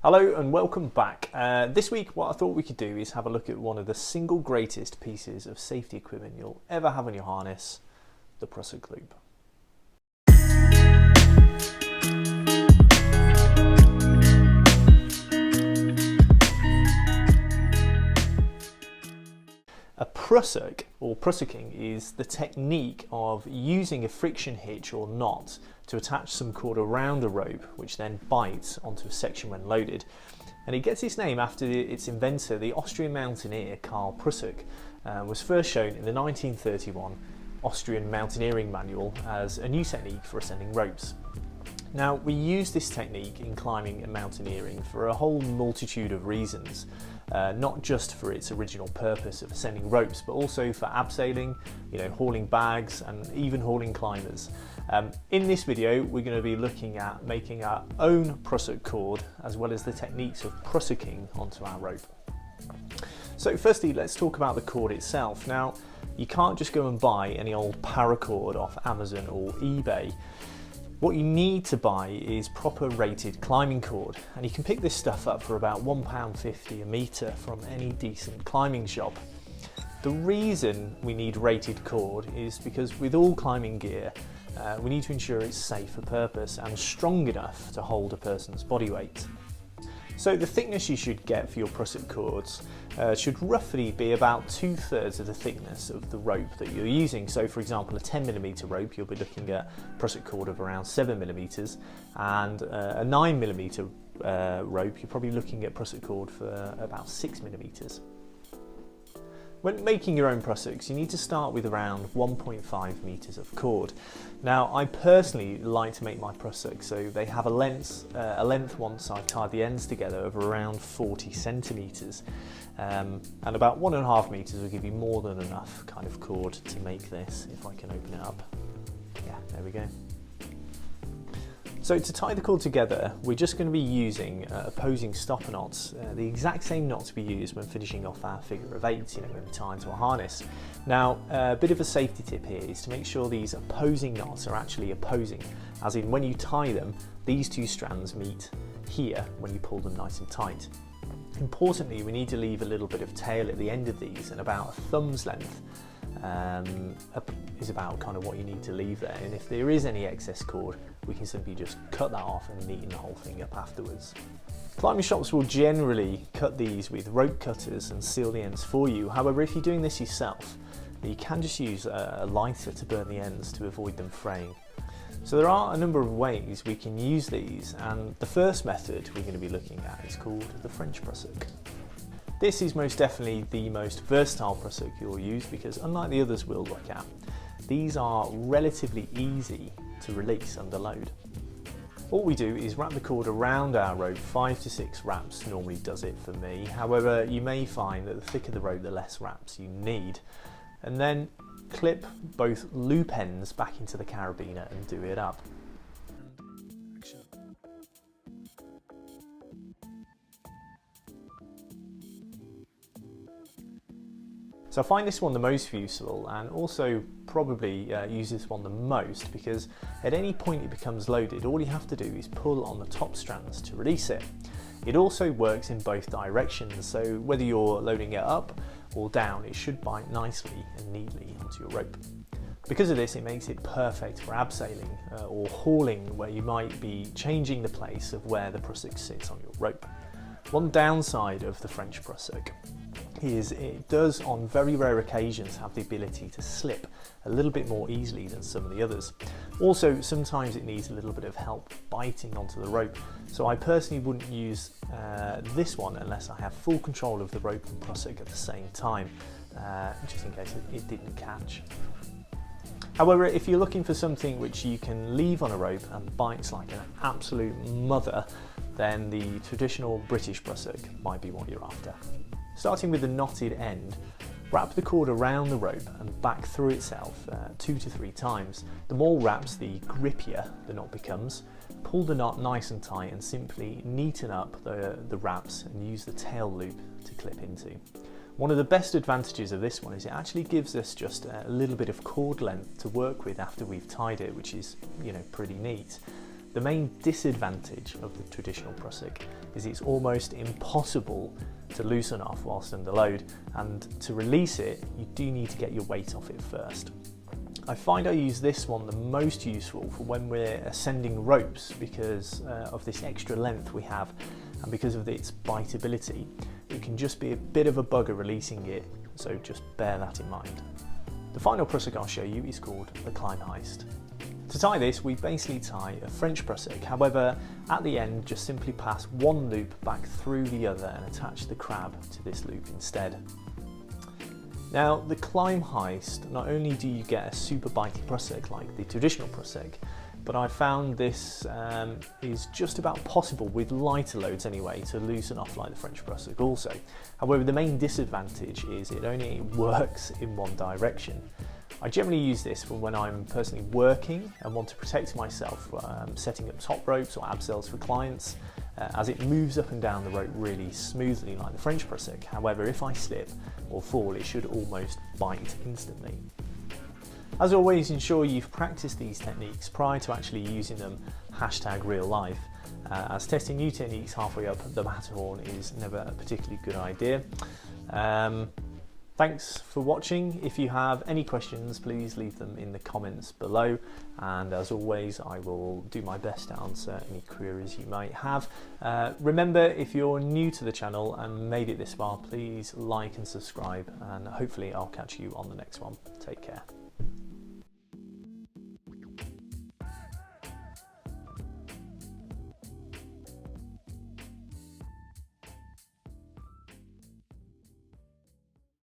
Hello and welcome back. This week what I thought we could do is have a look at one of the single greatest pieces of safety equipment you'll ever have on your harness, the Prusik loop. A Prusik, or Prusiking, is the technique of using a friction hitch or knot to attach some cord around a rope, which then bites onto a section when loaded. And it gets its name after its inventor, the Austrian mountaineer Karl Prusik. Was first shown in the 1931 Austrian Mountaineering Manual as a new technique for ascending ropes. Now, we use this technique in climbing and mountaineering for a whole multitude of reasons, not just for its original purpose of ascending ropes, but also for abseiling, hauling bags and even hauling climbers. In this video, we're going to be looking at making our own Prusik cord, as well as the techniques of Prusiking onto our rope. So firstly, let's talk about the cord itself. Now, you can't just go and buy any old paracord off Amazon or eBay. What you need to buy is proper rated climbing cord, and you can pick this stuff up for about £1.50 a metre from any decent climbing shop. The reason we need rated cord is because with all climbing gear, we need to ensure it's safe for purpose and strong enough to hold a person's body weight. So the thickness you should get for your Prusik cords should roughly be about 2/3 of the thickness of the rope that you're using. So for example, a 10mm rope, you'll be looking at a Prusik cord of around 7mm, and a 9mm rope, you're probably looking at Prusik cord for about 6mm. When making your own Prusiks, you need to start with around 1.5 meters of cord. Now, I personally like to make my Prusiks so they have a length once I've tied the ends together of around 40 centimeters, and about 1.5 meters will give you more than enough kind of cord to make this. If I can open it up, yeah, there we go. So to tie the cord together, we're just going to be using opposing stopper knots, the exact same knots we use when finishing off our figure of eights, when we tie into a harness. Now, a bit of a safety tip here is to make sure these opposing knots are actually opposing, as in when you tie them, these two strands meet here when you pull them nice and tight. Importantly, we need to leave a little bit of tail at the end of these, and about a thumb's length is about kind of what you need to leave there, and if there is any excess cord, we can simply just cut that off and neaten the whole thing up afterwards. Climbing shops will generally cut these with rope cutters and seal the ends for you. However, if you're doing this yourself, you can just use a lighter to burn the ends to avoid them fraying. So there are a number of ways we can use these, and the first method we're going to be looking at is called the French Prusik. This is most definitely the most versatile Prusik you'll use because, unlike the others we'll look at, these are relatively easy to release under load. All we do is wrap the cord around our rope. 5 to 6 wraps normally does it for me. However, you may find that the thicker the rope, the less wraps you need. And then clip both loop ends back into the carabiner and do it up. So I find this one the most useful, and also probably use this one the most, because at any point it becomes loaded, all you have to do is pull on the top strands to release it. It also works in both directions, so whether you're loading it up or down, it should bite nicely and neatly onto your rope. Because of this, it makes it perfect for abseiling or hauling, where you might be changing the place of where the Prusik sits on your rope. One downside of the French Prusik is it does on very rare occasions have the ability to slip a little bit more easily than some of the others. Also, sometimes it needs a little bit of help biting onto the rope, so I personally wouldn't use this one unless I have full control of the rope and Prusik at the same time, just in case it didn't catch. However, if you're looking for something which you can leave on a rope and bites like an absolute mother, then the traditional British Prusik might be what you're after. Starting with the knotted end, wrap the cord around the rope and back through itself 2 to 3 times. The more wraps, the grippier the knot becomes. Pull the knot nice and tight and simply neaten up the wraps and use the tail loop to clip into. One of the best advantages of this one is it actually gives us just a little bit of cord length to work with after we've tied it, which is, pretty neat. The main disadvantage of the traditional Prusik is it's almost impossible to loosen off whilst under load, and to release it you do need to get your weight off it first. I find I use this one the most useful for when we're ascending ropes because of this extra length we have, and because of its biteability. It can just be a bit of a bugger releasing it, so just bear that in mind. The final Prusik I'll show you is called the climb heist. To tie this, we basically tie a French Prusik, however at the end just simply pass one loop back through the other and attach the crab to this loop instead. Now the climb heist, not only do you get a super bitey Prusik like the traditional Prusik, but I found this is just about possible with lighter loads anyway to loosen off like the French Prusik also. However, the main disadvantage is it only works in one direction. I generally use this for when I'm personally working and want to protect myself setting up top ropes or abseils for clients, as it moves up and down the rope really smoothly like the French Prusik. However, if I slip or fall, it should almost bite instantly. As always, ensure you've practiced these techniques prior to actually using them #real-life, as testing new techniques halfway up the Matterhorn is never a particularly good idea. Thanks for watching. If you have any questions, please leave them in the comments below, and as always I will do my best to answer any queries you might have. Remember, if you're new to the channel and made it this far, please like and subscribe, and hopefully I'll catch you on the next one. Take care.